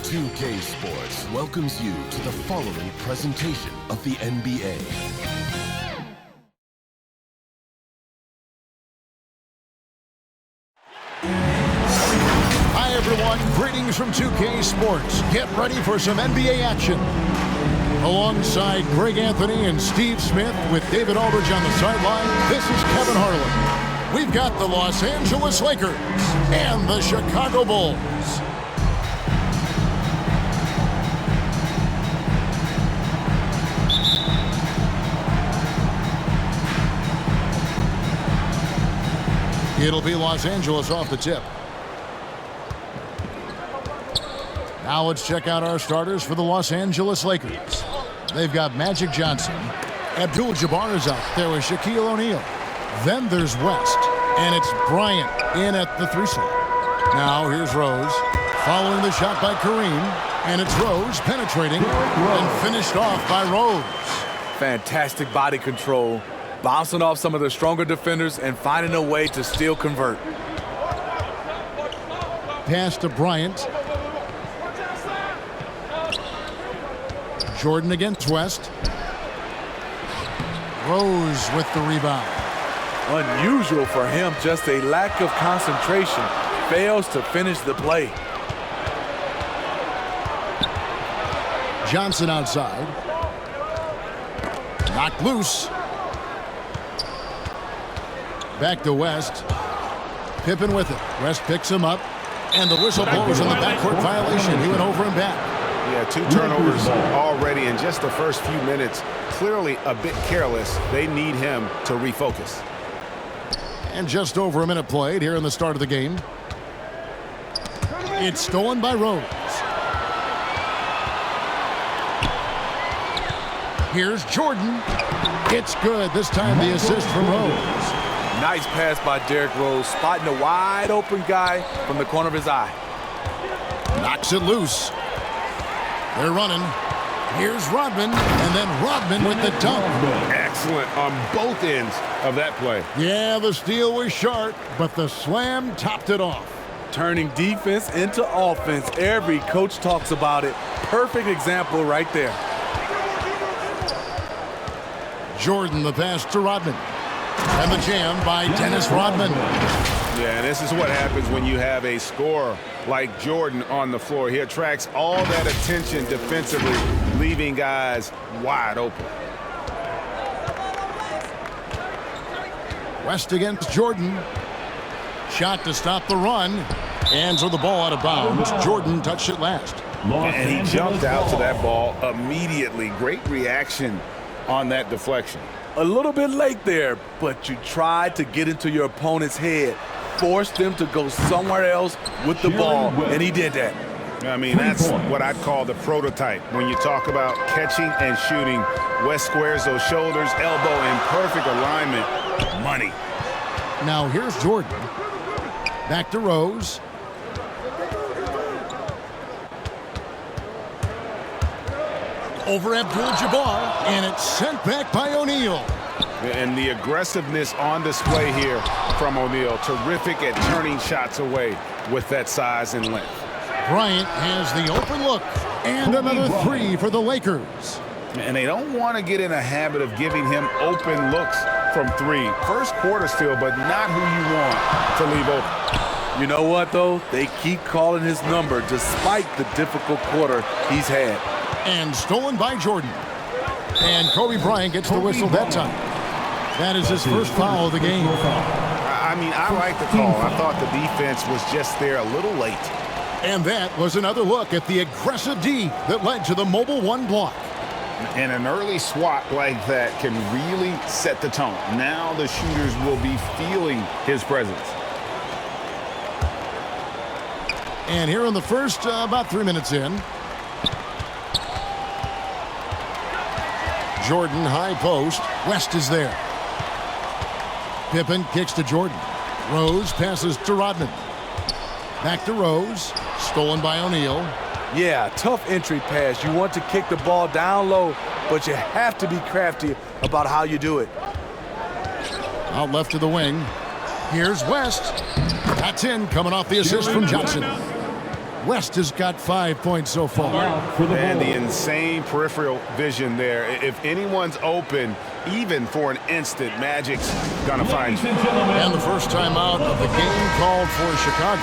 2K Sports welcomes you to the following presentation of the NBA. Hi everyone, greetings from 2K Sports. Get ready for some NBA action. Alongside Greg Anthony and Steve Smith with David Aldridge on the sideline, this is Kevin Harlan. We've got the Los Angeles Lakers and the Chicago Bulls. It'll be Los Angeles off the tip. Now let's check out our starters for the Los Angeles Lakers. They've got Magic Johnson. Abdul-Jabbar is out there with Shaquille O'Neal. Then there's West, and it's Bryant in at the 3 slot. Now here's Rose, following the shot by Kareem, and it's Rose penetrating and finished off by Rose. Fantastic body control, bouncing off some of the stronger defenders and finding a way to still convert. Pass to Bryant. Jordan against West. Rose with the rebound. Unusual for him, just a lack of concentration. Fails to finish the play. Johnson outside. Knocked loose. Back to West. Pippen with it. West picks him up. And the whistle blows on the backcourt violation. He went over and back. Yeah, 2 turnovers already in just the first few minutes. Clearly a bit careless. They need him to refocus. And just over a minute played here in the start of the game. It's stolen by Rose. Here's Jordan. It's good. This time the assist from Rose. Nice pass by Derrick Rose, spotting a wide open guy from the corner of his eye. Knocks it loose. They're running. Here's Rodman, and then Rodman with the dunk. Excellent on both ends of that play. Yeah, the steal was sharp, but the slam topped it off. Turning defense into offense. Every coach talks about it. Perfect example right there. Jordan, the pass to Rodman. And the jam by Dennis Rodman. Yeah, this is what happens when you have a scorer like Jordan on the floor. He attracts all that attention defensively, leaving guys wide open. West against Jordan. Shot to stop the run. And so the ball out of bounds. Jordan touched it last. And he jumped out to that ball immediately. Great reaction on that deflection. A little bit late there, but you tried to get into your opponent's head. Forced them to go somewhere else with the ball, and he did that. I mean, that's what I'd call the prototype. When you talk about catching and shooting, West squares those shoulders, elbow in perfect alignment. Money. Now here's Jordan. Back to Rose. Over Abdul-Jabbar, and it's sent back by O'Neal. And the aggressiveness on display here from O'Neal. Terrific at turning shots away with that size and length. Bryant has the open look, and another 3 for the Lakers. And they don't want to get in a habit of giving him open looks from 3. First quarter still, but not who you want to leave open. You know what, though? They keep calling his number despite the difficult quarter he's had. And stolen by Jordan. And Kobe Bryant gets the whistle that time. That is his first foul of the game. I mean, I like the call. I thought the defense was just there a little late. And that was another look at the aggressive D that led to the mobile 1 block. And an early swat like that can really set the tone. Now the shooters will be feeling his presence. And here in the first, about 3 minutes in. Jordan, high post. West is there. Pippen kicks to Jordan. Rose passes to Rodman. Back to Rose. Stolen by O'Neal. Yeah, tough entry pass. You want to kick the ball down low, but you have to be crafty about how you do it. Out left to the wing. Here's West. That's in, coming off the assist from Johnson. West has got 5 points so far. And the insane peripheral vision there. If anyone's open, even for an instant, Magic's going to find you. And the first timeout of the game called for Chicago.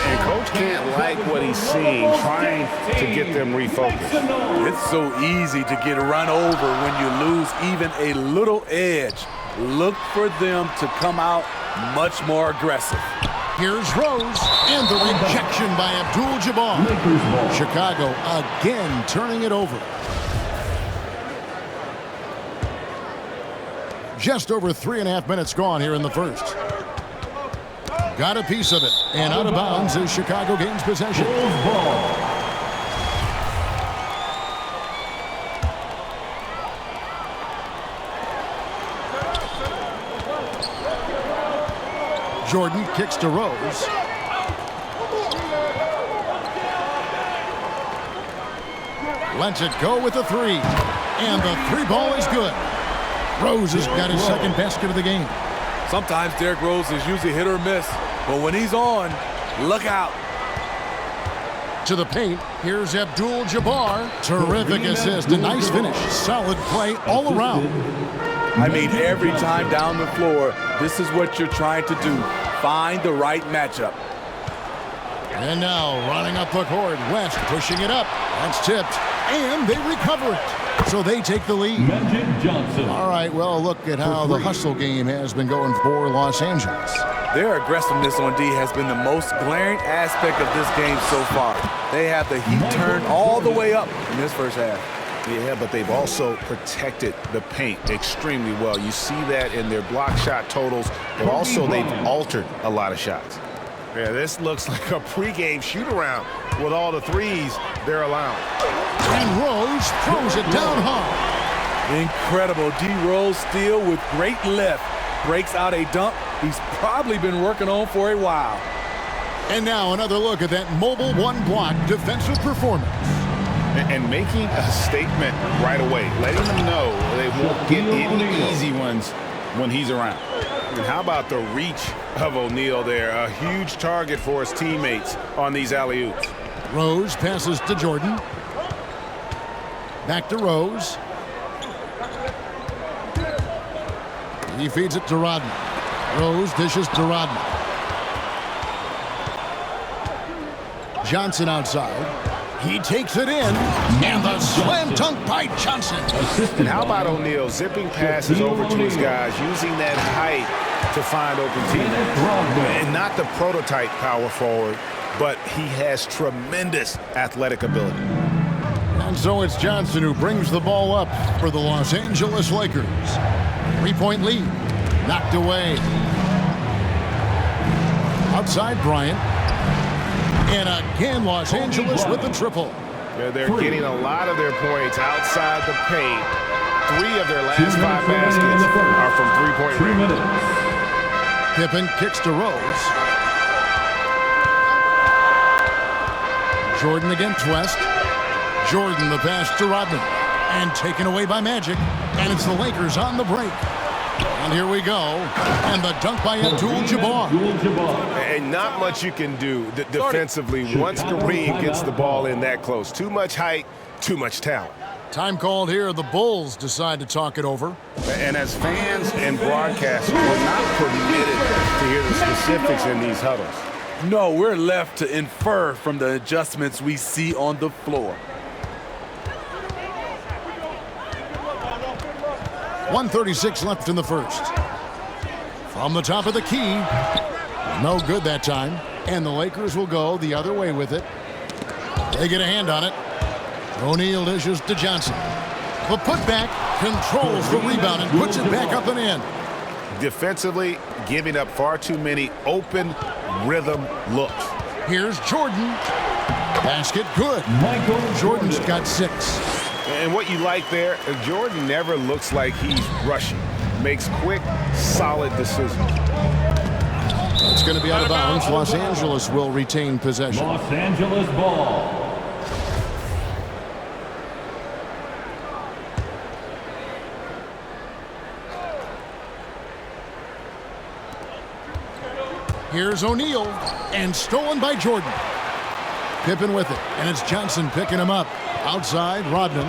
And Coach can't like what he's seeing, trying to get them refocused. It's so easy to get run over when you lose even a little edge. Look for them to come out much more aggressive. Here's Rose, and the rejection by Abdul-Jabbar. Chicago again turning it over. Just over 3.5 minutes gone here in the first. Got a piece of it, and out of bounds as Chicago gains possession. Jordan kicks to Rose. Lets it go with the three. And the three ball is good. Rose has got his second basket of the game. Sometimes Derrick Rose is usually hit or miss, but when he's on, look out. To the paint, here's Abdul-Jabbar. Terrific assist, a nice finish. Solid play all around. I mean, every time down the floor, this is what you're trying to do. Find the right matchup. And now, running up the court, West pushing it up. That's tipped, and they recover it. So they take the lead. All right, well, look at how the hustle game has been going for Los Angeles. Their aggressiveness on D has been the most glaring aspect of this game so far. They have the heat turned all the way up in this first half. Yeah, but they've also protected the paint extremely well. You see that in their block shot totals, but also they've altered a lot of shots. Yeah, this looks like a pregame shoot-around with all the threes they're allowing. And Rose throws it down hard. Incredible. D. Rose steal with great lift. Breaks out a dunk he's probably been working on for a while. And now another look at that mobile one-block defensive performance. And making a statement right away, letting them know they won't get any easy ones when he's around. And how about the reach of O'Neal there? A huge target for his teammates on these alley-oops. Rose passes to Jordan. Back to Rose. He feeds it to Rodman. Rose dishes to Rodman. Johnson outside. He takes it in, and the slam dunk by Johnson. And how about O'Neal zipping passes over to his guys, using that height to find open teammates. And not the prototype power forward, but he has tremendous athletic ability. And so it's Johnson who brings the ball up for the Los Angeles Lakers. 3-point lead, knocked away. Outside Bryant. And again, Los Angeles with the triple. Yeah, they're getting a lot of their points outside the paint. 3 of their last 5 baskets are from three-point range. Pippen kicks to Rose. Jordan against West. Jordan the pass to Rodman. And taken away by Magic. And it's the Lakers on the break. And here we go. And the dunk by Abdul-Jabbar. And not much you can do defensively once Kareem gets the ball in that close. Too much height, too much talent. Time called here. The Bulls decide to talk it over. And as fans and broadcasters, we're not permitted to hear the specifics in these huddles. No, we're left to infer from the adjustments we see on the floor. 1:36 left in the first. From the top of the key. No good that time. And the Lakers will go the other way with it. They get a hand on it. O'Neal dishes to Johnson. The putback controls the rebound and puts it back up and in. Defensively, giving up far too many open rhythm looks. Here's Jordan. Basket good. Jordan's got 6. And what you like there, Jordan never looks like he's rushing. Makes quick, solid decisions. It's going to be out of bounds. Los Angeles will retain possession. Los Angeles ball. Here's O'Neal, and stolen by Jordan. Pippen with it, and it's Johnson picking him up. Outside, Rodman.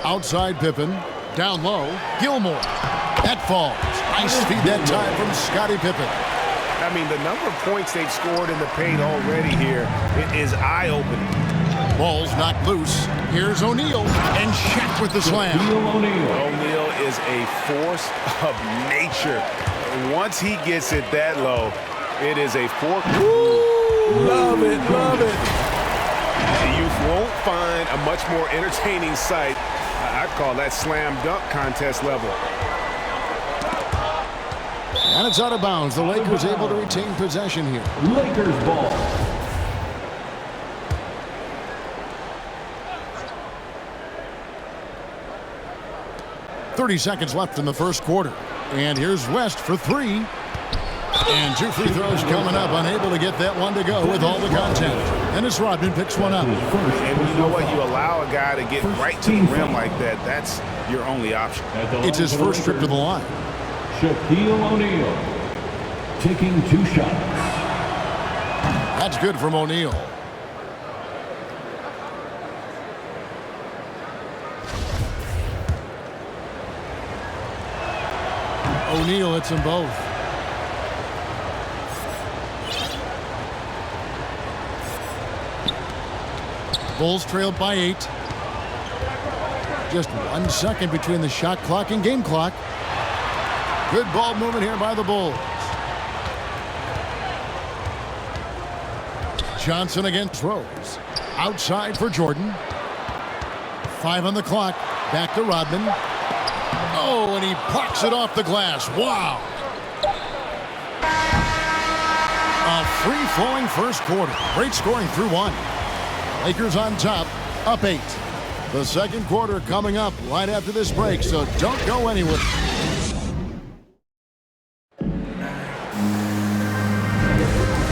Outside, Pippen. Down low, Gilmore. That falls. Nice feed that time from Scottie Pippen. I mean, the number of points they've scored in the paint already here is eye-opening. Ball's knocked loose. Here's O'Neal, and Shaq with the slam. O'Neal is a force of nature. Once he gets it that low, it is a fork. Love it, love it. You won't find a much more entertaining sight. I'd call that slam dunk contest level. And it's out of bounds. The Lakers able to retain possession here. Lakers ball. .30 seconds left in the first quarter. And here's West for three. And 2 free throws coming up. Unable to get that one to go with all the contact. Dennis Rodman picks one up. And you know what? You allow a guy to get right to the rim like that. That's your only option. It's his first trip to the line. Shaquille O'Neal taking 2 shots. That's good from O'Neal. O'Neal hits them both. Bulls trailed by 8. Just 1 second between the shot clock and game clock. Good ball movement here by the Bulls. Johnson against Rose. Outside for Jordan. 5 on the clock. Back to Rodman. Oh, and he blocks it off the glass. Wow. A free-flowing first quarter. Great scoring through 1. Lakers on top, up 8. The second quarter coming up right after this break, so don't go anywhere.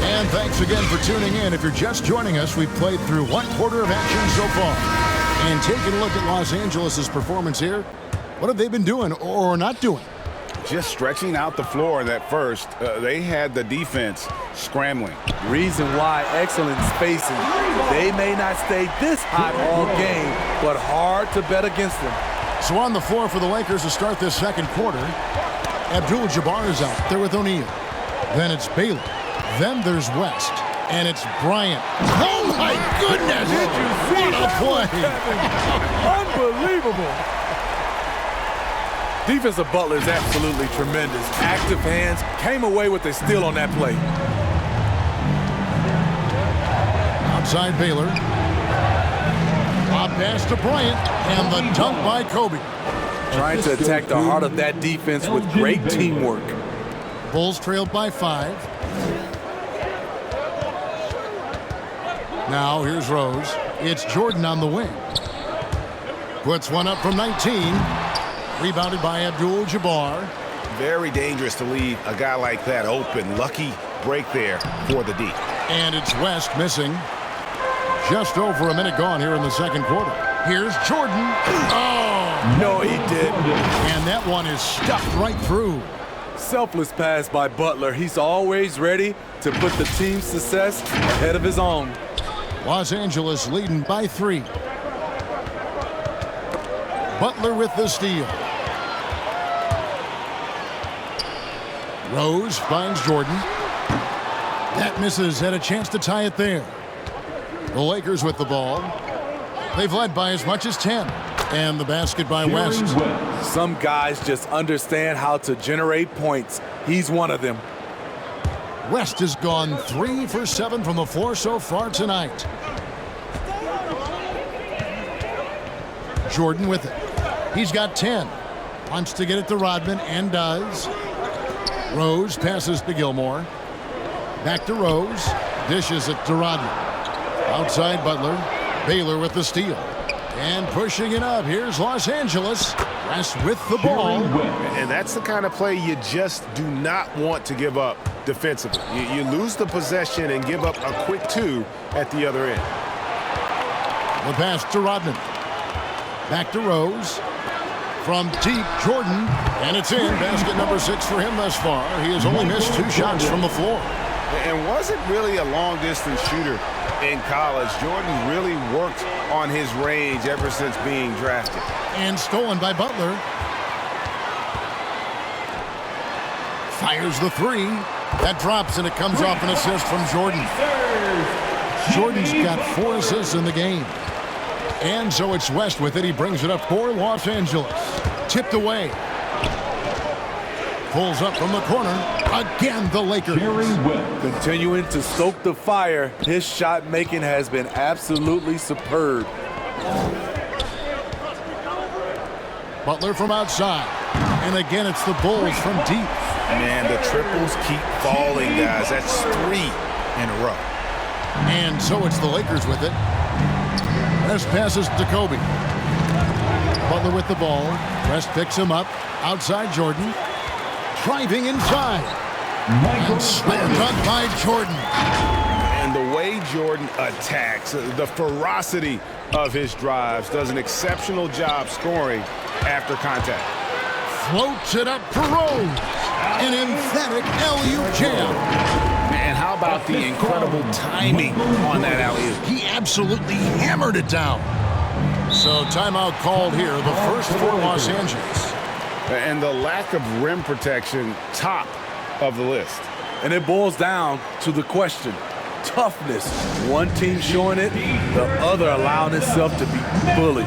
And thanks again for tuning in. If you're just joining us, we've played through 1 quarter of action so far. And taking a look at Los Angeles' performance here, what have they been doing or not doing? Just stretching out the floor in that first. They had the defense scrambling. Reason why excellent spacing. They may not stay this hot all game, but hard to bet against them. So on the floor for the Lakers to start this second quarter, Abdul-Jabbar is out there with O'Neal. Then it's Baylor. Then there's West. And it's Bryant. Oh, my goodness! Did you see what a play! Unbelievable. Defensive Butler is absolutely tremendous. Active hands, came away with a steal on that play. Outside Baylor. Lob pass to Bryant, and the dunk by Kobe. Trying to attack the heart of that defense with great teamwork. Bulls trailed by 5. Now here's Rose. It's Jordan on the wing. Puts one up from 19. Rebounded by Abdul-Jabbar. Very dangerous to leave a guy like that open. Lucky break there for the D. And it's West missing. Just over a minute gone here in the second quarter. Here's Jordan. Oh! No, he didn't. And that one is stuffed right through. Selfless pass by Butler. He's always ready to put the team's success ahead of his own. Los Angeles leading by 3. Butler with the steal. Rose finds Jordan. That misses. Had a chance to tie it there. The Lakers with the ball. They've led by as much as 10. And the basket by West. Some guys just understand how to generate points. He's one of them. West has gone 3 for 7 from the floor so far tonight. Jordan with it. He's got 10. Wants to get it to Rodman and does. Rose passes to Gilmore. Back to Rose. Dishes it to Rodman. Outside Butler. Baylor with the steal. And pushing it up. Here's Los Angeles. West with the ball. And that's the kind of play you just do not want to give up defensively. You lose the possession and give up a quick 2 at the other end. The pass to Rodman. Back to Rose. From deep, Jordan. And it's in. Basket number 6 for him thus far. He has only missed 2 shots from the floor. And wasn't really a long-distance shooter in college. Jordan really worked on his range ever since being drafted. And stolen by Butler. Fires the three. That drops, and it comes off an assist from Jordan. Jordan's got 4 assists in the game. And so it's West with it. He brings it up for Los Angeles. Tipped away. Pulls up from the corner. Again, the Lakers. Continuing to stoke the fire. His shot making has been absolutely superb. Butler from outside. And again, it's the Bulls from deep. Man, the triples keep falling, guys. That's 3 in a row. And so it's the Lakers with it. West passes to Kobe. Butler with the ball. West picks him up. Outside Jordan. Driving inside. And slam dunk by Jordan. And the way Jordan attacks, the ferocity of his drives, does an exceptional job scoring after contact. Floats it up for Rose. An emphatic LU jam. And how about the incredible timing on that alley-oop? He absolutely hammered it down. So timeout called here, the first for Los Angeles. And the lack of rim protection, top of the list. And it boils down to the question. Toughness. One team showing it, the other allowing itself to be bullied.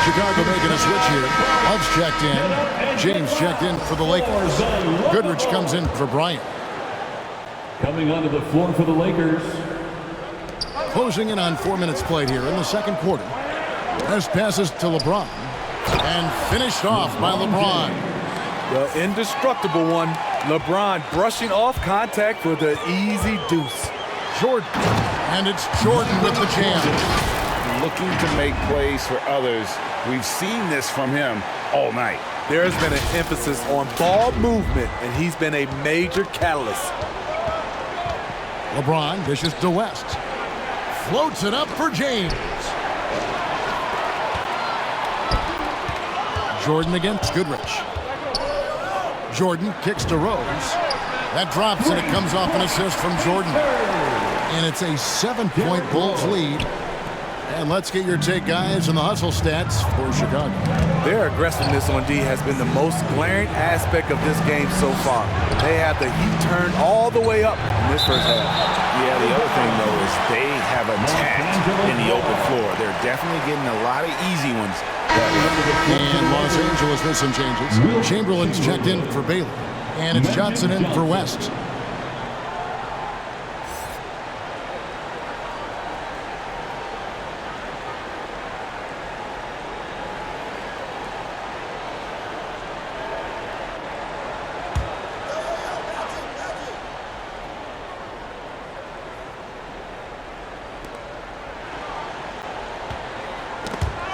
Chicago making a switch here. Love's checked in. James checked in for the Lakers. Goodrich comes in for Bryant. Coming onto the floor for the Lakers. Closing in on 4 minutes played here in the second quarter. West passes to LeBron. And finished off by LeBron. The indestructible one. LeBron brushing off contact for the easy deuce. Jordan. And it's Jordan with the jam. Looking to make plays for others. We've seen this from him all night. There's been an emphasis on ball movement, and he's been a major catalyst. LeBron dishes to West. Floats it up for James. Jordan against Goodrich. Jordan kicks to Rose. That drops, and it comes off an assist from Jordan. And it's a 7-point Bulls lead. And let's get your take, guys, on the hustle stats for Chicago. Their aggressiveness on D has been the most glaring aspect of this game so far. They have the heat turned all the way up in this first half. Yeah, the other thing, though, is they have attacked in the open floor. They're definitely getting a lot of easy ones. And Los Angeles with some changes. Chamberlain's checked in for Bailey. And it's Johnson in for West.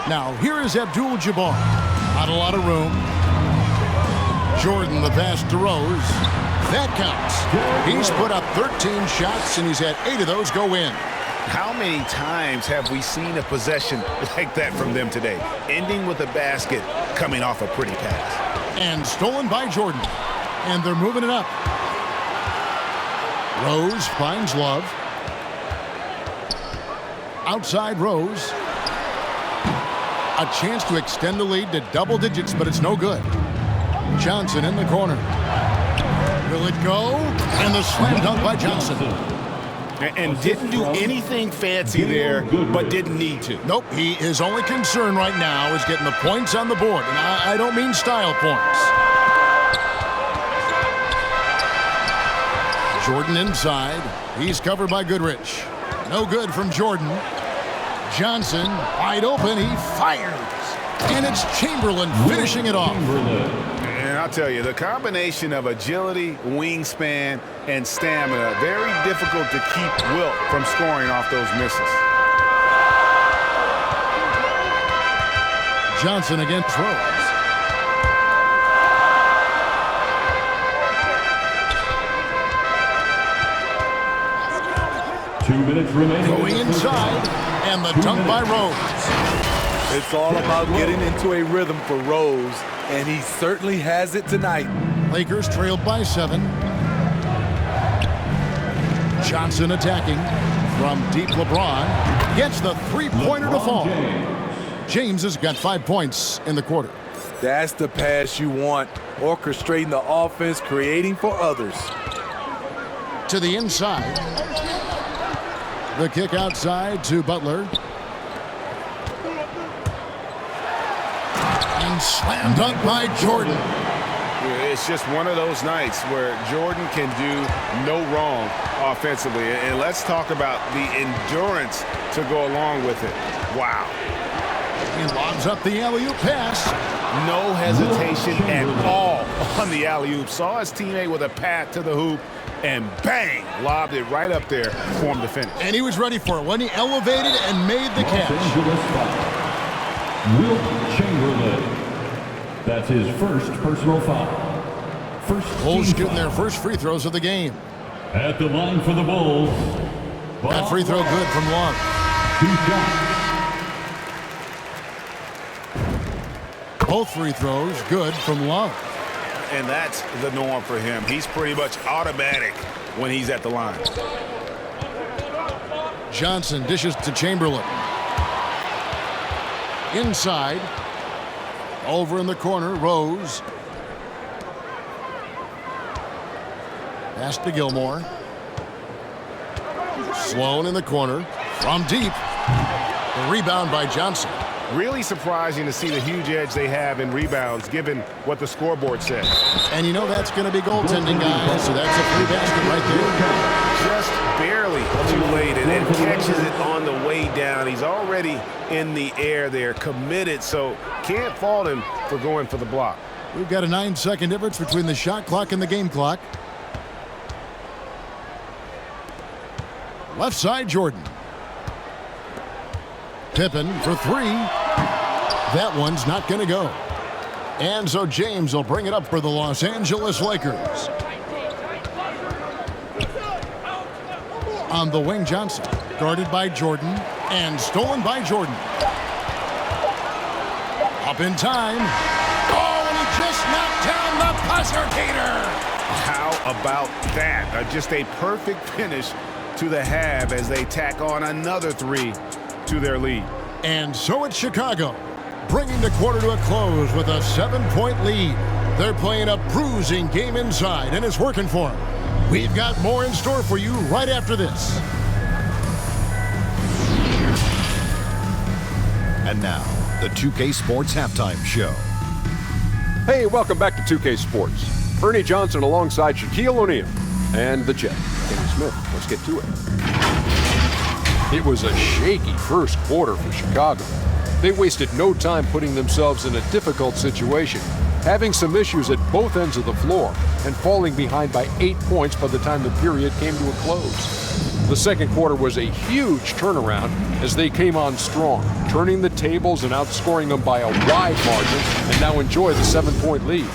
Now, here is Abdul-Jabbar. Not a lot of room. Jordan, the pass to Rose. That counts. He's put up 13 shots, and he's had 8 of those go in. How many times have we seen a possession like that from them today? Ending with a basket, coming off a pretty pass. And stolen by Jordan. And they're moving it up. Rose finds Love. Outside Rose. A chance to extend the lead to double digits, but it's no good. Johnson in the corner. Will it go? And the slam dunk by Johnson. And didn't do anything fancy there, but didn't need to. Nope, his only concern right now is getting the points on the board. And I don't mean style points. Jordan inside. He's covered by Goodrich. No good from Jordan. Johnson, wide open, he fires. And it's Chamberlain finishing it off. And I'll tell you, the combination of agility, wingspan, and stamina, very difficult to keep Wilt from scoring off those misses. Johnson against Rose. 2 minutes remaining. Going inside, and the dunk by Rose. It's all about getting into a rhythm for Rose, and he certainly has it tonight. Lakers trailed by 7. Johnson attacking from deep. LeBron gets the three-pointer to fall. James has got 5 points in the quarter. That's the pass you want, orchestrating the offense, creating for others. To the inside. The kick outside to Butler. And slam dunk by Jordan. It's just one of those nights where Jordan can do no wrong offensively. And let's talk about the endurance to go along with it. Wow. He lobs up the alley-oop pass. No hesitation at all on the alley-oop. Saw his teammate with a path to the hoop, and bang, lobbed it right up there for him to finish. And he was ready for it when he elevated and made the catch. Will Chamberlain. That's his first personal foul. Bulls shooting their first free throws of the game. At the line for the Bulls. That free throw good from Long. 2 shots. Both free throws good from Long. And that's the norm for him. He's pretty much automatic when he's at the line. Johnson dishes to Chamberlain. Inside. Over in the corner, Rose. Pass to Gilmore. Sloan in the corner. From deep. The rebound by Johnson. Really surprising to see the huge edge they have in rebounds, given what the scoreboard says. And you know that's going to be goaltending, guys, so that's a free basket right there. Just barely too late, and catches it on the way down. He's already in the air there, committed, so can't fault him for going for the block. We've got a 9-second difference between the shot clock and the game clock. Left side, Jordan. Pippen for 3. That one's not going to go. And so James will bring it up for the Los Angeles Lakers. On the wing, Johnson. Guarded by Jordan. And stolen by Jordan. Up in time. Oh, and he just knocked down the buzzer-beater. How about that? Just a perfect finish to the half as they tack on another 3 to their lead. And so it's Chicago, bringing the quarter to a close with a 7-point lead. They're playing a bruising game inside, and it's working for them. We've got more in store for you right after this. And now, the 2K Sports Halftime Show. Hey, welcome back to 2K Sports. Ernie Johnson alongside Shaquille O'Neal and the Jet, Kenny Smith. Let's get to it. It was a shaky first quarter for Chicago. They wasted no time putting themselves in a difficult situation, having some issues at both ends of the floor, and falling behind by 8 points by the time the period came to a close. The second quarter was a huge turnaround as they came on strong, turning the tables and outscoring them by a wide margin, and now enjoy the 7-point lead.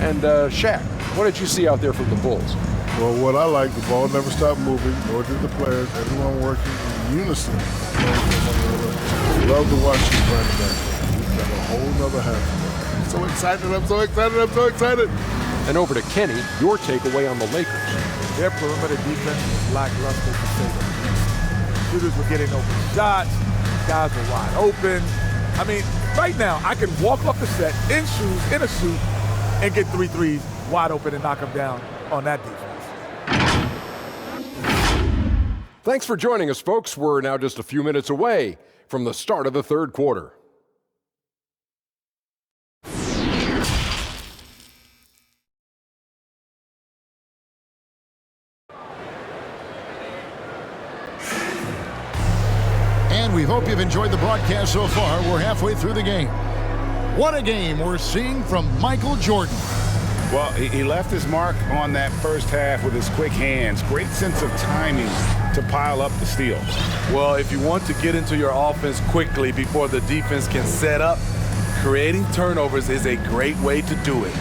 And Shaq, what did you see out there from the Bulls? Well, what I like, the ball never stopped moving, nor did the players. Everyone working in unison. Love to watch you running back. We've got a whole nother half. I'm so excited, I'm so excited, I'm so excited. And over to Kenny, your takeaway on the Lakers. Their perimeter defense was lackluster to say the least. Shooters were getting open shots. Guys were wide open. I mean, right now, I can walk off the set in shoes, in a suit, and get 3 threes wide open and knock them down on that defense. Thanks for joining us, folks. We're now just a few minutes away from the start of the third quarter. And we hope you've enjoyed the broadcast so far. We're halfway through the game. What a game we're seeing from Michael Jordan. Well, he left his mark on that first half with his quick hands. Great sense of timing to pile up the steals. Well, if you want to get into your offense quickly before the defense can set up, Creating turnovers is a great way to do it.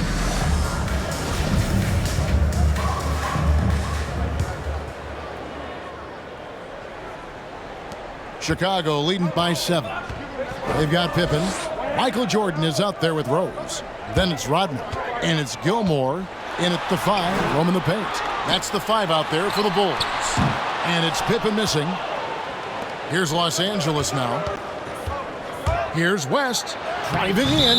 Chicago leading by 7. They've got Pippen. Michael Jordan is out there with Rose. Then it's Rodman. And it's Gilmore in at the 5, roaming the paint. That's the 5 out there for the Bulls. And it's Pippen missing. Here's Los Angeles now. Here's West driving in.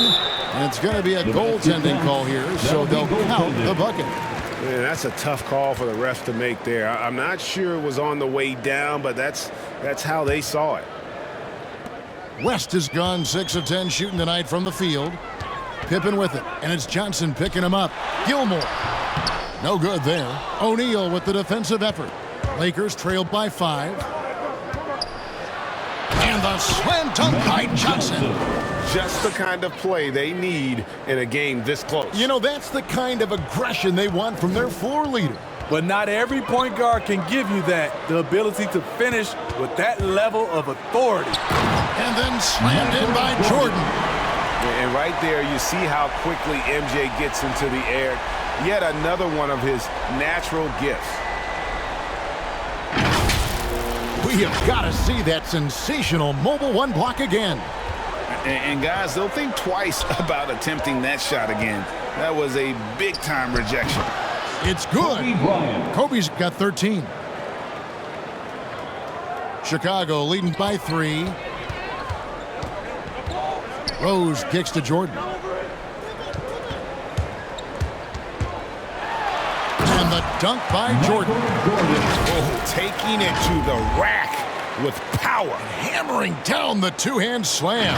And it's going to be a goaltending call here, so they'll count the bucket. Man, that's a tough call for the refs to make there. I'm not sure it was on the way down, but that's how they saw it. West has gone 6 of 10 shooting tonight from the field. Pippen with it, and it's Johnson picking him up. Gilmore. No good there. O'Neal with the defensive effort. Lakers trailed by 5. And the slam dunk by Johnson. Just the kind of play they need in a game this close. You know, that's the kind of aggression they want from their floor leader. But not every point guard can give you that, the ability to finish with that level of authority. And then slammed in by Jordan. And right there, you see how quickly MJ gets into the air. Yet another one of his natural gifts. We have got to see that sensational mobile 1 block again. And guys, they'll think twice about attempting that shot again. That was a big-time rejection. It's good. Kobe's got 13. Chicago leading by 3. Rose kicks to Jordan. And the dunk by Jordan. Oh, taking it to the rack with power. Hammering down the 2-hand slam.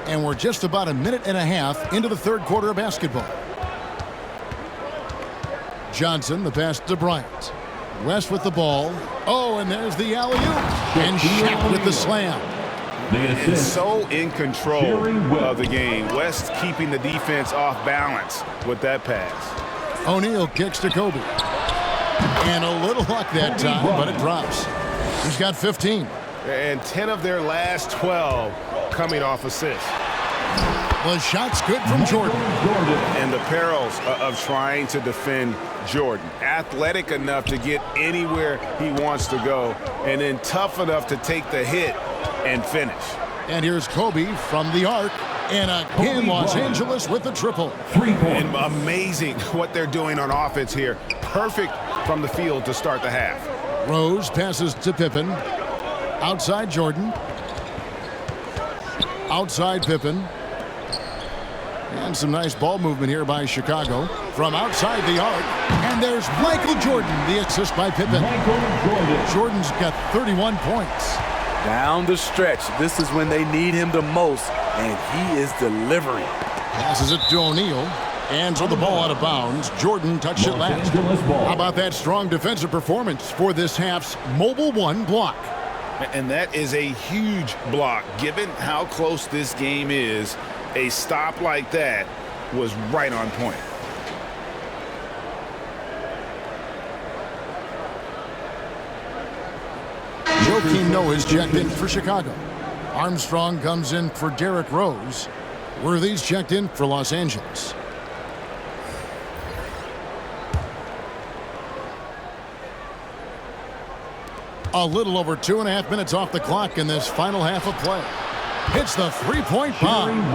And we're just about a minute and a half into the 3rd quarter of basketball. Johnson, the pass to Bryant. West with the ball. Oh, and there's the alley-oop. And Shaq with the slam. And so in control of the game. West keeping the defense off balance with that pass. O'Neal kicks to Kobe. And a little luck that time, but it drops. He's got 15. And 10 of their last 12 coming off assists. The shot's good from Jordan. And the perils of trying to defend Jordan. Athletic enough to get anywhere he wants to go, and then tough enough to take the hit and finish. And here's Kobe from the arc. And again, Los Angeles with the triple. 3 points. And amazing what they're doing on offense here. Perfect from the field to start the half. Rose passes to Pippen. Outside Jordan. Outside Pippen. And some nice ball movement here by Chicago. From outside the arc. And there's Michael Jordan, the assist by Pippen. Jordan's got 31 points. Down the stretch, this is when they need him the most, and he is delivering. Passes it to O'Neal. And for the ball out of bounds, Jordan touched it last. How about that strong defensive performance for this half's mobile 1 block? And that is a huge block. Given how close this game is, a stop like that was right on point. Joakim Noah is checked in for Chicago. Armstrong comes in for Derrick Rose. Worthy's checked in for Los Angeles. A little over 2.5 minutes off the clock in this final half of play. Hits the 3-point bomb.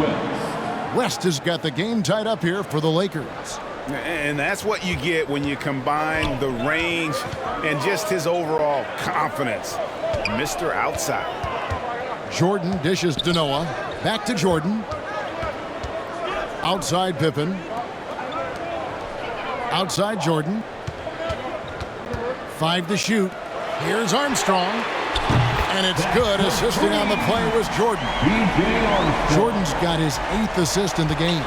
West has got the game tied up here for the Lakers. And that's what you get when you combine the range and just his overall confidence. Mr. Outside. Jordan dishes to Noah. Back to Jordan. Outside Pippen. Outside Jordan. 5 to shoot. Here's Armstrong. And it's good. Assisting on the play was Jordan. Jordan's got his 8th assist in the game.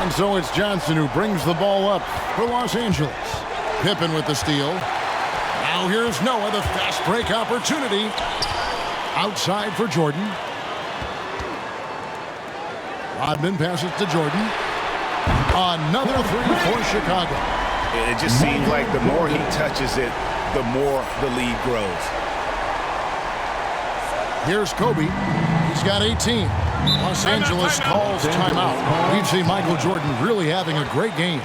And so it's Johnson who brings the ball up for Los Angeles. Pippen with the steal. Now here's Noah, the fast break opportunity. Outside for Jordan. Rodman passes to Jordan. Another 3 for Chicago. It just seems like the more he touches it, the more the lead grows. Here's Kobe. He's got 18. Los Angeles calls timeout. We've seen Michael Jordan really having a great game.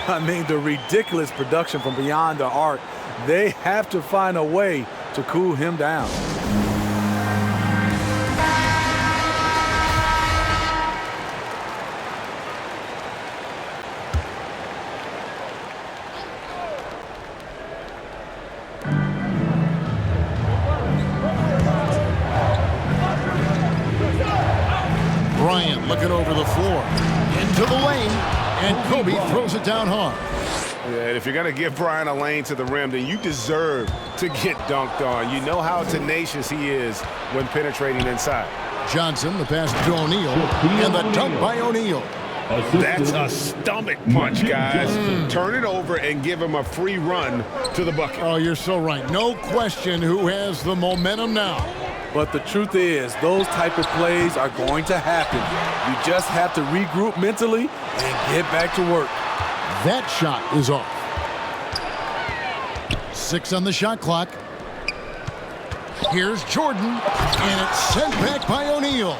I mean, the ridiculous production from beyond the arc. They have to find a way to cool him down. Bryant looking over the floor. Into the lane. And Kobe throws it down hard. Yeah, and if you're going to give Bryant a lane to the rim, then you deserve to get dunked on. You know how tenacious he is when penetrating inside. Johnson, the pass to O'Neal, and the dunk by O'Neal. That's a stomach punch, guys. Turn it over and give him a free run to the bucket. Oh, you're so right. No question who has the momentum now. But the truth is, those type of plays are going to happen. You just have to regroup mentally and get back to work. That shot is off. 6 on the shot clock. Here's Jordan, and it's sent back by O'Neal.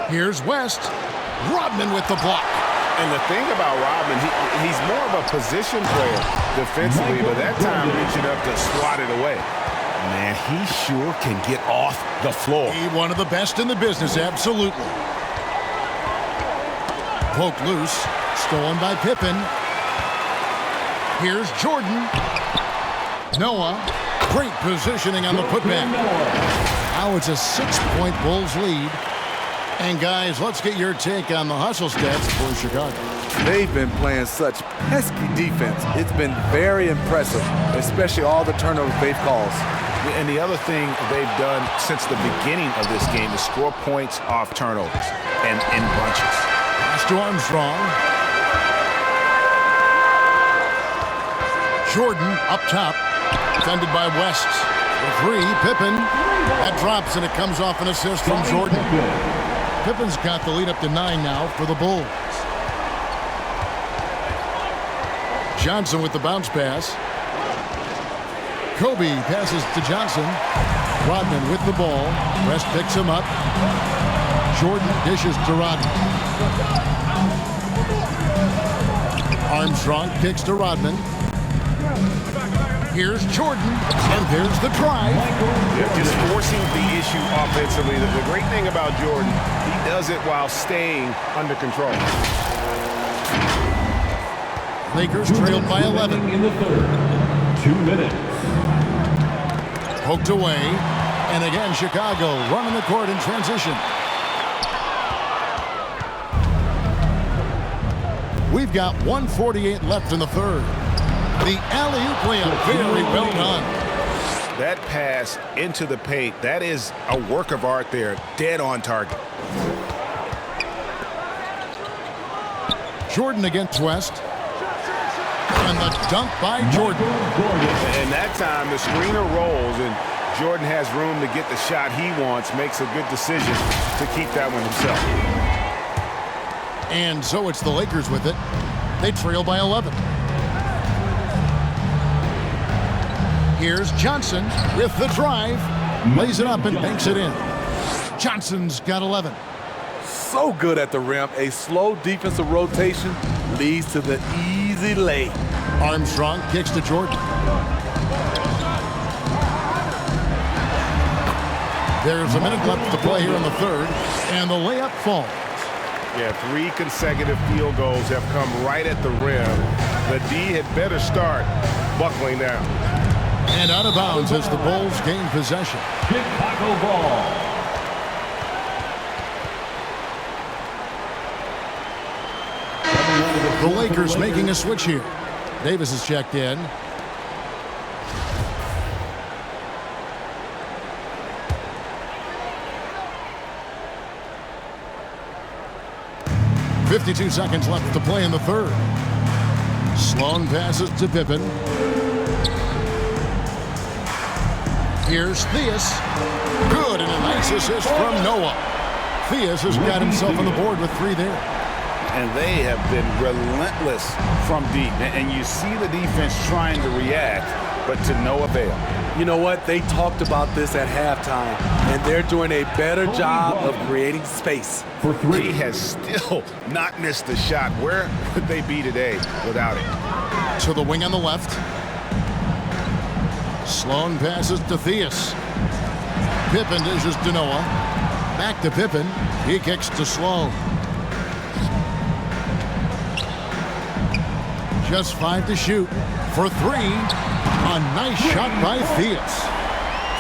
Here's West. Rodman with the block. And the thing about Rodman, he's more of a position player defensively, but that time reaching up to swat it away. Man, he sure can get off the floor. He one of the best in the business, absolutely. Poked loose, stolen by Pippen. Here's Jordan. Noah, great positioning on the putback. Now it's a 6-point Bulls lead. And guys, let's get your take on the hustle stats for Chicago. They've been playing such pesky defense. It's been very impressive, especially all the turnovers they've caused. And the other thing they've done since the beginning of this game is score points off turnovers and in bunches. Pass to Armstrong. Jordan up top, defended by West. The 3, Pippen. That drops, and it comes off an assist from Jordan. Pippen's got the lead up to 9 now for the Bulls. Johnson with the bounce pass. Kobe passes to Johnson. Rodman with the ball. West picks him up. Jordan dishes to Rodman. Armstrong kicks to Rodman. Here's Jordan, and there's the drive. Just forcing the issue offensively. The great thing about Jordan, he does it while staying under control. Lakers trailed by 11. In the third, 2 minutes. Poked away, and again Chicago running the court in transition. We've got 1:48 left in the third. The alley-oop layup, very well done. That pass into the paint, that is a work of art there, dead on target. Jordan against West. And the dunk by Jordan. And that time the screener rolls and Jordan has room to get the shot he wants, makes a good decision to keep that one himself. And so it's the Lakers with it. They trail by 11. Here's Johnson with the drive. Lays it up and banks it in. Johnson's got 11. So good at the rim. A slow defensive rotation leads to the easy lay. Armstrong kicks to Jordan. There's a minute left to play here in the third, and the layup falls. Yeah, 3 consecutive field goals have come right at the rim. The D had better start buckling down. And out of bounds as the Bulls gain possession. Chicago ball. The Lakers making a switch here. Davis is checked in. .52 seconds left to play in the third. Sloan passes to Pippen. Here's Theus. Good, and a nice assist from Noah. Theus has got himself on the board with 3 there. And they have been relentless from deep. And you see the defense trying to react. but to no avail. You know what? They talked about this at halftime, and they're doing a better job of creating space. For 3. He has still not missed a shot. Where would they be today without it? To the wing on the left. Sloan passes to Theus. Pippen dishes to Noah. Back to Pippen. He kicks to Sloan. Just 5 to shoot. For 3. A nice shot by Theus.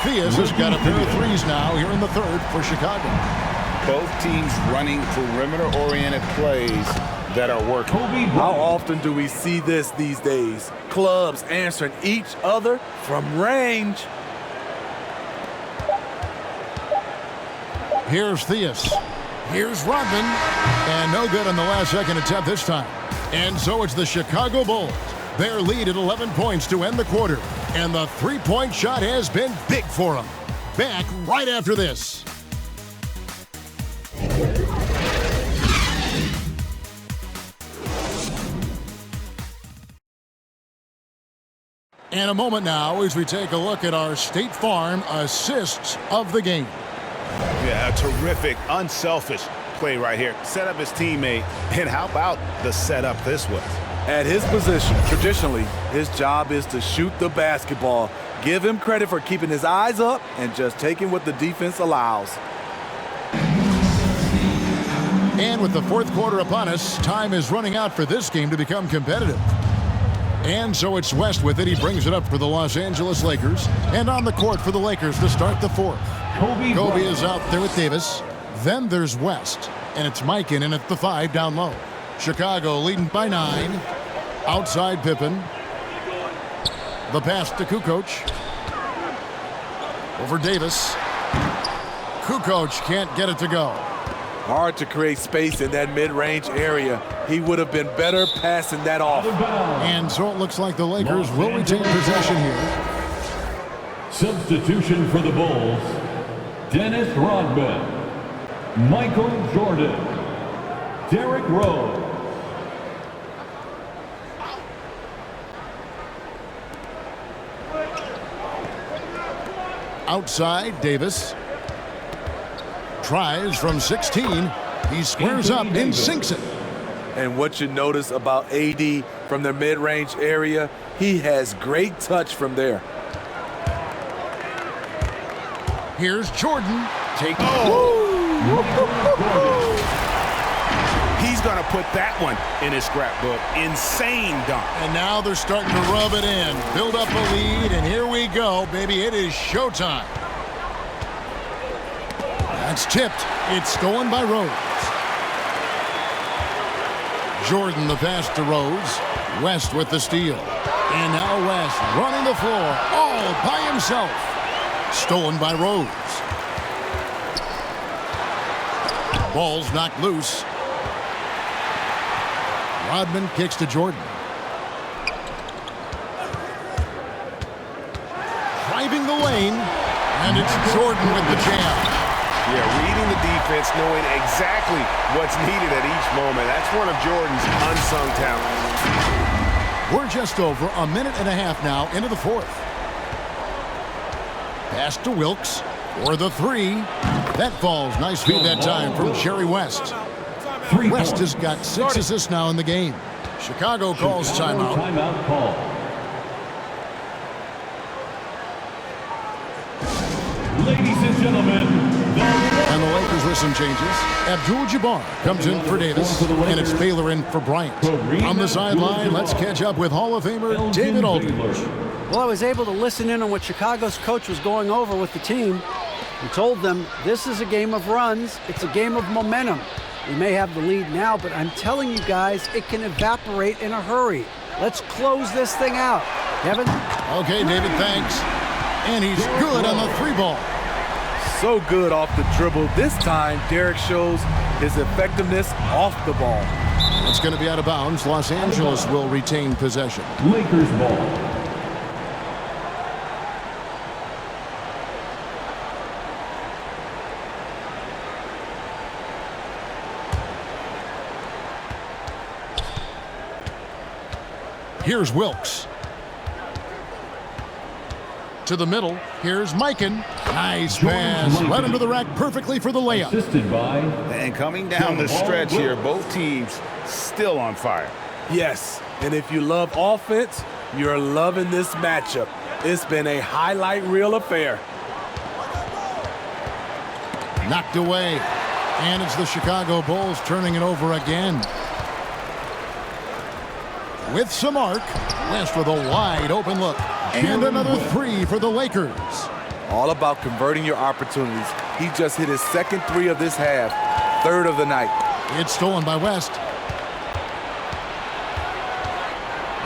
Theus has got a pair of threes now here in the third for Chicago. Both teams running perimeter-oriented plays that are working. How often do we see this these days? Clubs answering each other from range. Here's Theus. Here's Rodman. And no good on the last second attempt this time. And so it's the Chicago Bulls. Their lead at 11 points to end the quarter. And the three-point shot has been big for them. Back right after this. And a moment now as we take a look at our State Farm assists of the game. Yeah, a terrific, unselfish play right here. Set up his teammate, and how about the setup this was? At his position, traditionally, his job is to shoot the basketball. Give him credit for keeping his eyes up and just taking what the defense allows. And with the fourth quarter upon us, time is running out for this game to become competitive. And so it's West with it. He brings it up for the Los Angeles Lakers. And on the court for the Lakers to start the fourth. Kobe is out there with Davis. Then there's West. And it's Mikan at the 5 down low. Chicago leading by 9. Outside Pippen. The pass to Kukoc. Over Davis. Kukoc can't get it to go. Hard to create space in that mid-range area. He would have been better passing that off. And so it looks like the Lakers will retain possession here. Substitution for the Bulls, Dennis Rodman, Michael Jordan, Derrick Rose. Outside, Davis. Tries from 16. He squares up and sinks it. And what you notice about AD from the mid-range area, he has great touch from there. Here's Jordan. He's going to put that one in his scrapbook. Insane dunk. And now they're starting to rub it in. Build up a lead, and here we go, baby. It is showtime. That's tipped. It's stolen by Rose. Jordan the pass to Rose. West with the steal. And now West running the floor all by himself. Stolen by Rose. Ball's knocked loose. Rodman kicks to Jordan. Driving the lane. And it's Jordan with the jam. Yeah, reading the defense, knowing exactly what's needed at each moment. That's one of Jordan's unsung talents. We're just over a minute and a half now into the fourth. Pass to Wilkes for the 3. That falls. Nice feed that time from Jerry West. West has got 6 assists now in the game. Chicago calls timeout. Timeout call. Ladies and gentlemen, and the Lakers with some changes. Abdul-Jabbar comes in for Davis, and it's Baylor in for Bryant. On the sideline, let's catch up with Hall of Famer David Aldridge. Well, I was able to listen in on what Chicago's coach was going over with the team. He told them this is a game of runs. It's a game of momentum. We may have the lead now, but I'm telling you guys, it can evaporate in a hurry. Let's close this thing out. Kevin? Okay, David, thanks. And he's good on the 3 ball. So good off the dribble. This time, Derrick shows his effectiveness off the ball. It's going to be out of bounds. Los Angeles will retain possession. Lakers ball. Here's Wilkes. To the middle. Here's Mikan. Nice pass. Right into the rack perfectly for the layup. Assisted by. And coming down the stretch here, both teams still on fire. Yes, and if you love offense, you're loving this matchup. It's been a highlight reel affair. Knocked away. And it's the Chicago Bulls turning it over again. With some arc. West with a wide open look. And another three for the Lakers. All about converting your opportunities. He just hit his second three of this half, third of the night. It's stolen by West.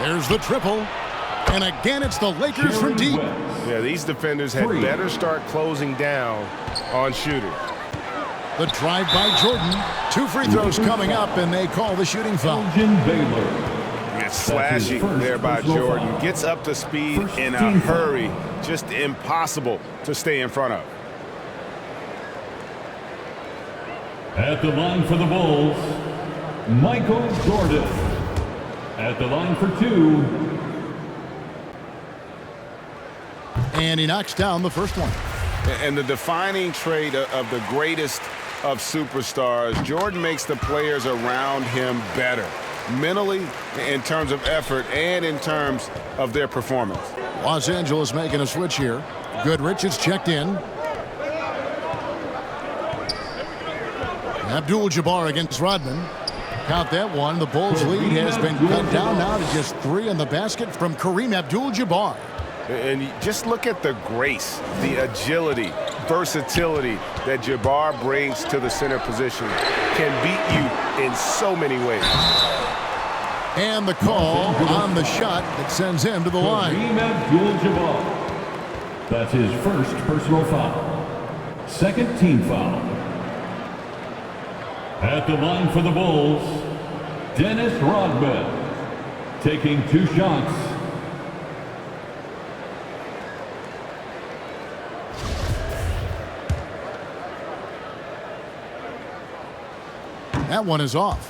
There's the triple. And again, it's the Lakers from deep. Yeah, these defenders had better start closing down on shooters. The drive by Jordan. 2 free throws coming up, and they call the shooting foul. It's slashing there by Jordan. Gets up to speed in a hurry. Just impossible to stay in front of. At the line for the Bulls, Michael Jordan. At the line for 2. And he knocks down the first one. And the defining trait of the greatest of superstars, Jordan makes the players around him better. Mentally, in terms of effort, and in terms of their performance. Los Angeles making a switch here. Goodrich is checked in. Abdul-Jabbar against Rodman. Count that one. The Bulls' lead has been cut down now to just 3 in the basket from Kareem Abdul-Jabbar. And just look at the grace, the agility, versatility that Jabbar brings to the center position. Can beat you in so many ways. And the call on the shot that sends him to the line. Kareem Abdul-Jabbar. That's his first personal foul. Second team foul. At the line for the Bulls, Dennis Rodman. Taking 2 shots. That one is off.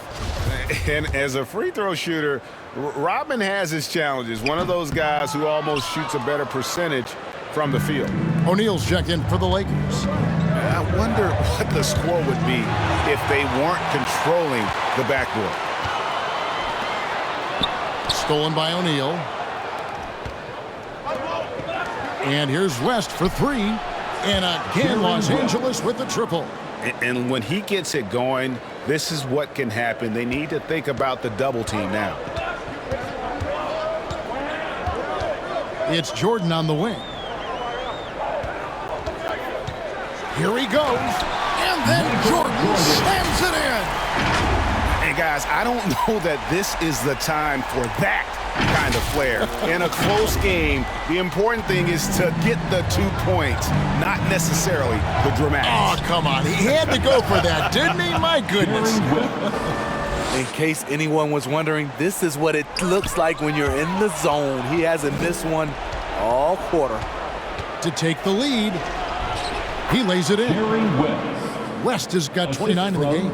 And as a free throw shooter, Rodman has his challenges. One of those guys who almost shoots a better percentage from the field. O'Neal's checked in for the Lakers. I wonder what the score would be if they weren't controlling the backboard. Stolen by O'Neal. And here's West for 3. And again, Los Angeles with the triple. And when he gets it going, this is what can happen. They need to think about the double team now. It's Jordan on the wing. Here he goes. And then Jordan slams it in. And guys, I don't know that this is the time for that kind of flair. In a close game, the important thing is to get the 2 points, not necessarily the dramatics. Oh, come on. He had to go for that, didn't he? My goodness. In case anyone was wondering, this is what it looks like when you're in the zone. He hasn't missed one all quarter. To take the lead, he lays it in. West has got 29 in the game.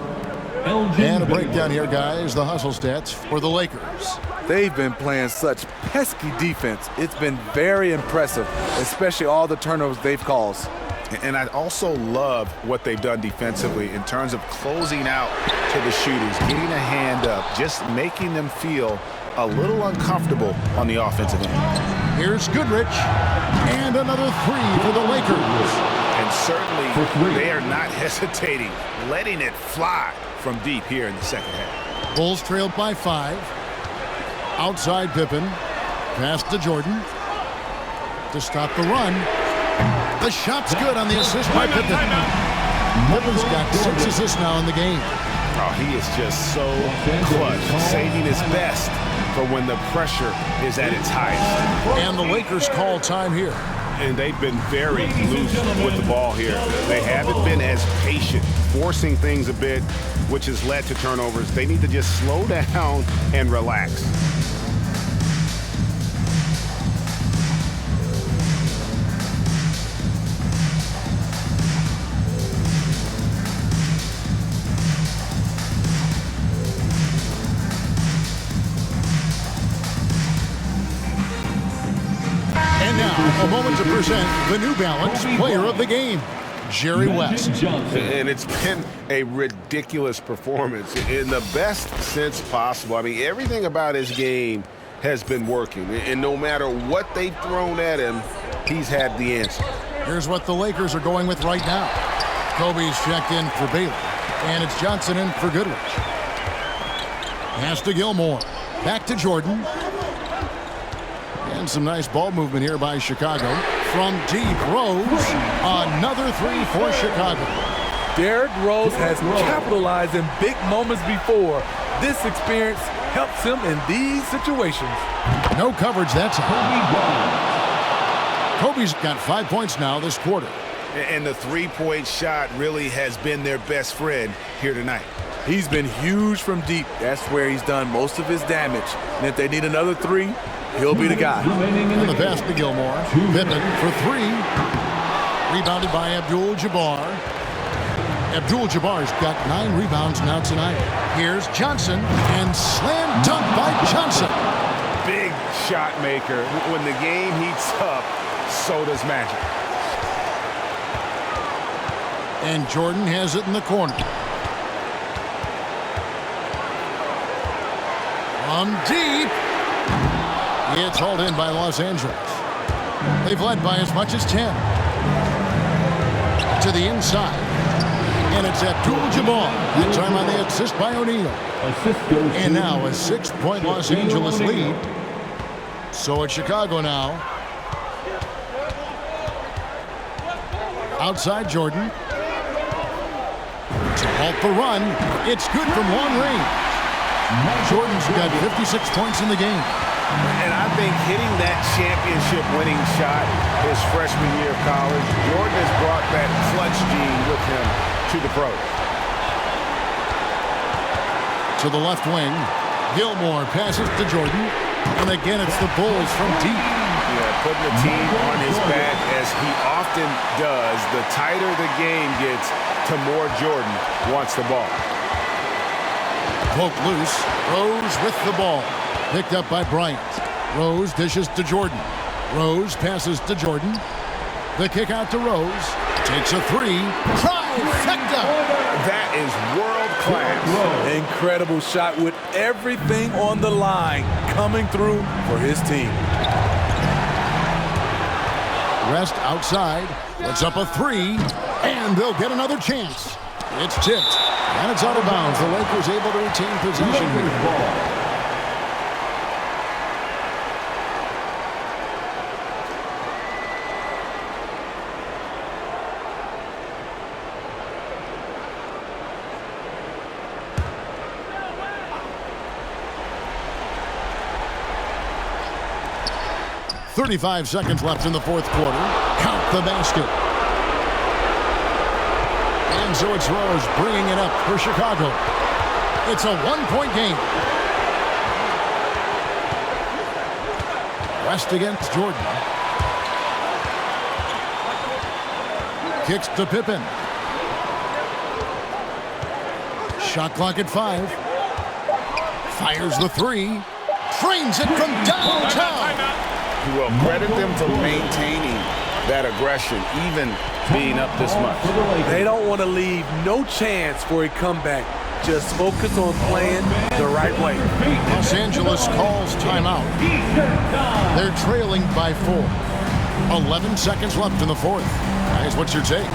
And a breakdown here, guys. The hustle stats for the Lakers. They've been playing such pesky defense. It's been very impressive, especially all the turnovers they've caused. And I also love what they've done defensively in terms of closing out to the shooters, getting a hand up, just making them feel a little uncomfortable on the offensive end. Here's Goodrich. And another 3 for the Lakers. And certainly they are not hesitating, letting it fly from deep here in the second half. Bulls trailed by 5. Outside Pippen. Pass to Jordan. To stop the run. The shot's good on the assist by Pippen. Pippen's got 6 assists now in the game. Oh, he is just so clutch, saving his best for when the pressure is at its highest. And the Lakers call time here. And they've been very loose with the ball here. They haven't been as patient, forcing things a bit, which has led to turnovers. They need to just slow down and relax. A moment to present the New Balance Player of the Game, Jerry West. And it's been a ridiculous performance in the best sense possible. I mean, everything about his game has been working. And no matter what they've thrown at him, he's had the answer. Here's what the Lakers are going with right now. Kobe's checked in for Bailey, and it's Johnson in for Goodrich. Pass to Gilmore. Back to Jordan. And some nice ball movement here by Chicago. From deep, Rose. Another three for Chicago. Derrick Rose has capitalized in big moments before. This experience helps him in these situations. No coverage that time. Kobe's got 5 points now this quarter. And the three-point shot really has been their best friend here tonight. He's been huge from deep. That's where he's done most of his damage. And if they need another three, he'll be the guy. And the pass to Gilmore. Pippen for three. Rebounded by Abdul-Jabbar. Abdul-Jabbar's got 9 rebounds now tonight. Here's Johnson, and slam dunk by Johnson. Big shot maker. When the game heats up, so does Magic. And Jordan has it in the corner. From deep. It's hauled in by Los Angeles. They've led by as much as 10. To the inside. And it's Abdul-Jabbar. That time on the assist by O'Neal. And now a 6-point Los Angeles lead. So it's Chicago now. Outside Jordan. To halt the run. It's good from long range. Jordan's got 56 points in the game. And I think hitting that championship-winning shot his freshman year of college, Jordan has brought that clutch gene with him to the pros. To the left wing, Gilmore passes to Jordan, and again it's the Bulls from deep. Yeah, putting the team on his back as he often does. The tighter the game gets, the more Jordan wants the ball. Poke loose, Rose with the ball. Picked up by Bryant. Rose dishes to Jordan. Rose passes to Jordan. The kick out to Rose. Takes a three. Trifecta! That is world class. Incredible shot with everything on the line coming through for his team. Rest outside. Puts up a three. And they'll get another chance. It's tipped. And it's out of bounds. The Lakers able to retain possession here. .35 seconds left in the fourth quarter. Count the basket. And so it's Rose bringing it up for Chicago. It's a one-point game. West against Jordan. Kicks to Pippen. Shot clock at 5. Fires the three. Trains it from downtown. Well, credit them for maintaining that aggression, even being up this much. They don't want to leave no chance for a comeback. Just focus on playing the right way. Los Angeles calls timeout. They're trailing by 4. 11 seconds left in the fourth. Guys, what's your take?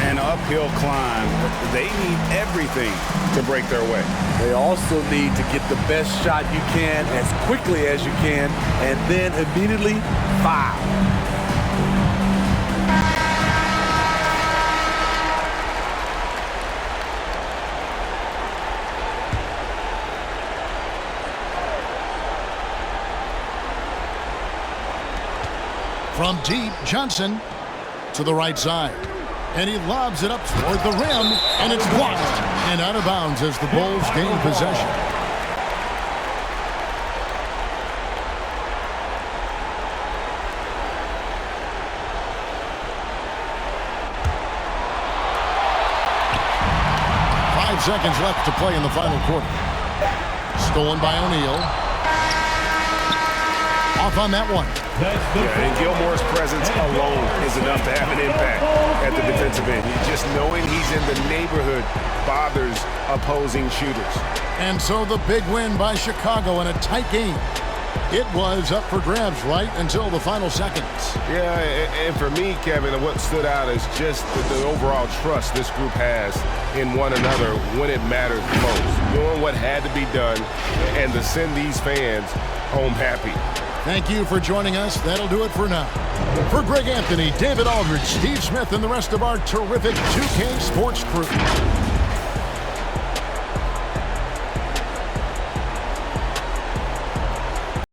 An uphill climb. They need everything to break their way. They also need to get the best shot you can as quickly as you can, and then immediately foul. From deep, Johnson to the right side. And he lobs it up toward the rim, and it's blocked. And out of bounds as the Bulls gain possession. Seconds left to play in the final quarter. Stolen by O'Neal. off on that one. And Gilmore's presence alone is enough to have an impact at the defensive end. Just knowing he's in the neighborhood bothers opposing shooters. And so the big win by Chicago in a tight game. It was up for grabs right until the final seconds. Yeah, and for me, Kevin, what stood out is just the overall trust this group has in one another when it mattered most. Doing what had to be done and to send these fans home happy. Thank you for joining us. That'll do it for now. For Greg Anthony, David Aldridge, Steve Smith, and the rest of our terrific 2K Sports crew,